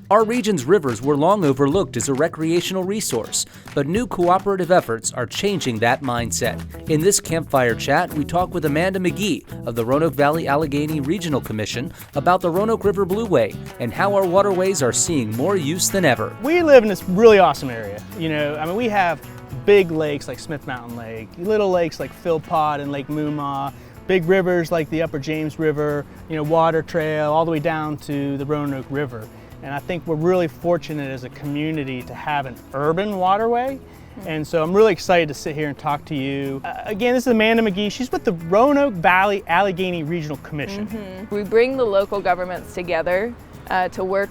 Our region's rivers were long overlooked as a recreational resource, but new cooperative efforts are changing that mindset. In this campfire chat, we talk with Amanda McGee of the Roanoke-Valley Alleghany Regional Commission about the Roanoke River Blueway and how our waterways are seeing more use than ever. We live in this really awesome area. We have big lakes like Smith Mountain Lake, little lakes like Philpott and Lake Moomaw, big rivers like the Upper James River, Water Trail, all the way down to the Roanoke River. And I think we're really fortunate as a community to have an urban waterway. And so I'm really excited to sit here and talk to you. Again, this is Amanda McGee. She's with the Roanoke-Valley Alleghany Regional Commission. We bring the local governments together to work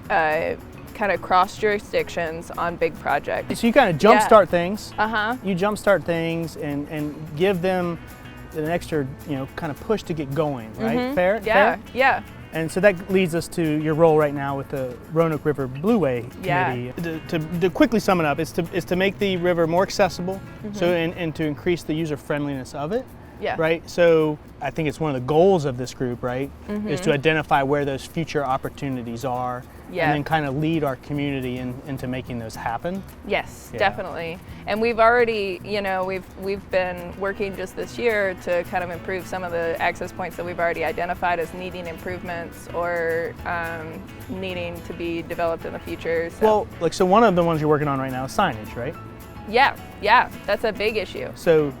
kind of cross jurisdictions on big projects. So you kind of jumpstart things. You jumpstart things and give them an extra, kind of push to get going, right? Fair? Yeah, Fair? yeah. And so that leads us to your role right now with the Roanoke River Blueway Committee. To quickly sum it up, is to make the river more accessible, and to increase the user friendliness of it. Yeah. Right. So I think it's one of the goals of this group, right, is to identify where those future opportunities are, and then kind of lead our community into making those happen. Yes, definitely. And we've already, we've been working just this year to kind of improve some of the access points that we've already identified as needing improvements or needing to be developed in the future. So. Well, so one of the ones you're working on right now is signage, right? Yeah, that's a big issue. So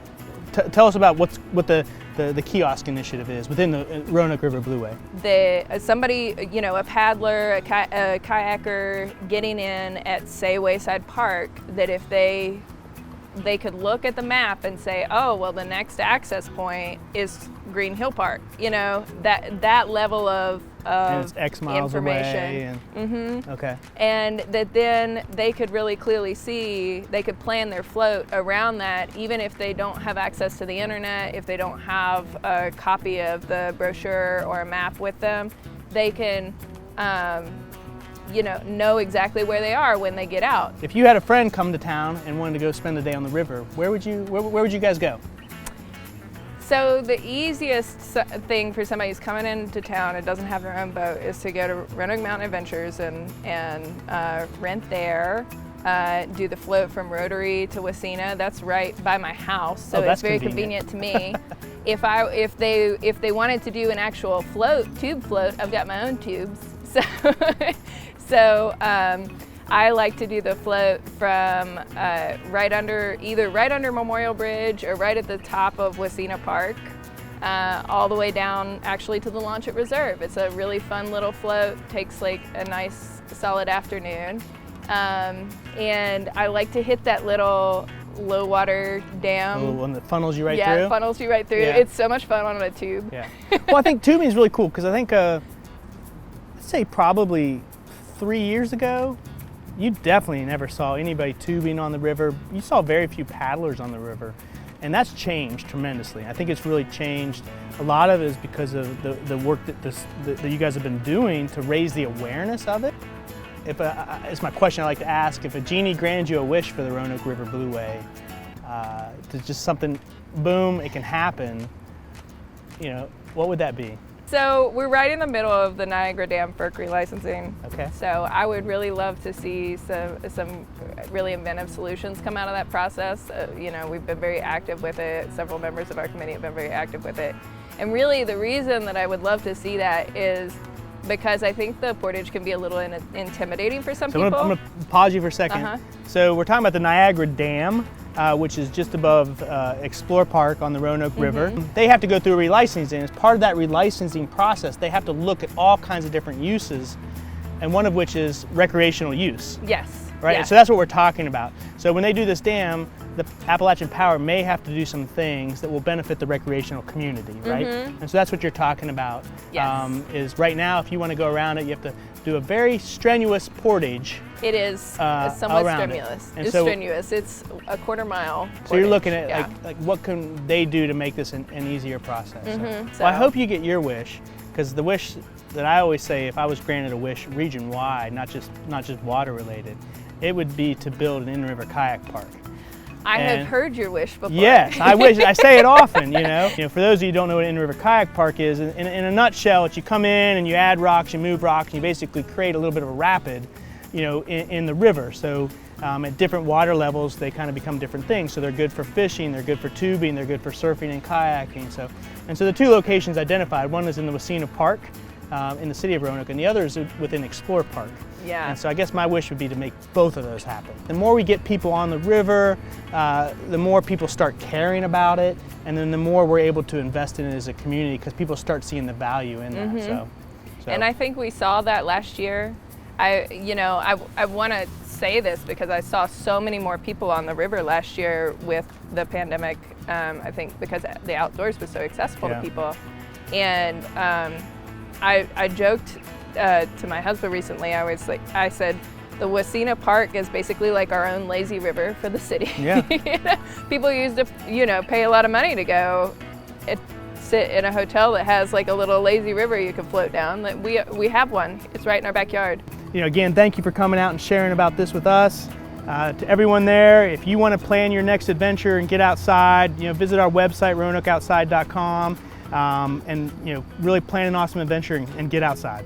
tell us about what the kiosk initiative is within the Roanoke River Blueway. Somebody, a paddler, a kayaker getting in at, say, Wayside Park, that if they could look at the map and say, oh, well, the next access point is Green Hill Park, that level of and it's X miles information. Away. Okay. And that then they could really clearly see, they could plan their float around that, even if they don't have access to the internet, if they don't have a copy of the brochure or a map with them, they can know exactly where they are when they get out. If you had a friend come to town and wanted to go spend the day on the river, where would you guys go? So the easiest thing for somebody who's coming into town and doesn't have their own boat is to go to Roanoke Mountain Adventures and rent there. Do the float from Rotary to Wasena. That's right by my house, so it's very convenient to me. If they wanted to do an actual tube float, I've got my own tubes. So I like to do the float from either right under Memorial Bridge or right at the top of Wasena Park, all the way down actually to the Launchit Reserve. It's a really fun little float, takes like a nice solid afternoon. And I like to hit that little low water dam. Oh, one that funnels you right through? Yeah, it funnels you right through. Yeah. It's so much fun on a tube. Yeah. Well, I think tubing is really cool because I think, let's say probably 3 years ago, you definitely never saw anybody tubing on the river. You saw very few paddlers on the river. And that's changed tremendously. I think it's really changed. A lot of it is because of the work that you guys have been doing to raise the awareness of it. It's my question I like to ask, if a genie granted you a wish for the Roanoke River Blueway, to just something, boom, it can happen, what would that be? So we're right in the middle of the Niagara Dam FERC relicensing. Okay. So I would really love to see some really inventive solutions come out of that process. We've been very active with it. Several members of our committee have been very active with it. And really the reason that I would love to see that is because I think the portage can be a little intimidating for some people. I'm going to pause you for a second. So we're talking about the Niagara Dam, which is just above Explore Park on the Roanoke River. They have to go through a relicensing. As part of that relicensing process, they have to look at all kinds of different uses, and one of which is recreational use. Yes. Right? Yeah. So that's what we're talking about. So when they do this dam, the Appalachian Power may have to do some things that will benefit the recreational community, right? And so that's what you're talking about. Yes. Is right now, if you want to go around it, you have to do a very strenuous portage. It is somewhat strenuous. And it's so, strenuous. It's a quarter-mile portage. So you're looking at like what can they do to make this an easier process? So I hope you get your wish, because the wish that I always say, if I was granted a wish region-wide, not just water-related, it would be to build an in-river kayak park. I have heard your wish before. Yes, I wish. I say it often, you know. For those of you who don't know what in-river kayak park is, in a nutshell, it's you come in and you add rocks, you move rocks, and you basically create a little bit of a rapid, in the river. So at different water levels, they kind of become different things. So they're good for fishing, they're good for tubing, they're good for surfing and kayaking. So the two locations identified, one is in the Wasena Park in the city of Roanoke, and the other is within Explore Park. Yeah. And so I guess my wish would be to make both of those happen. The more we get people on the river, the more people start caring about it, and then the more we're able to invest in it as a community because people start seeing the value in that. So. And I think we saw that last year. I want to say this because I saw so many more people on the river last year with the pandemic. I think because the outdoors was so accessible to people. And I joked to my husband recently. I said, the Wasena Park is basically like our own lazy river for the city. Yeah. People used to, pay a lot of money to go sit in a hotel that has like a little lazy river you can float down. We have one. It's right in our backyard. Again, thank you for coming out and sharing about this with us. To everyone there, if you want to plan your next adventure and get outside, visit our website, roanokeoutside.com, and really plan an awesome adventure and get outside.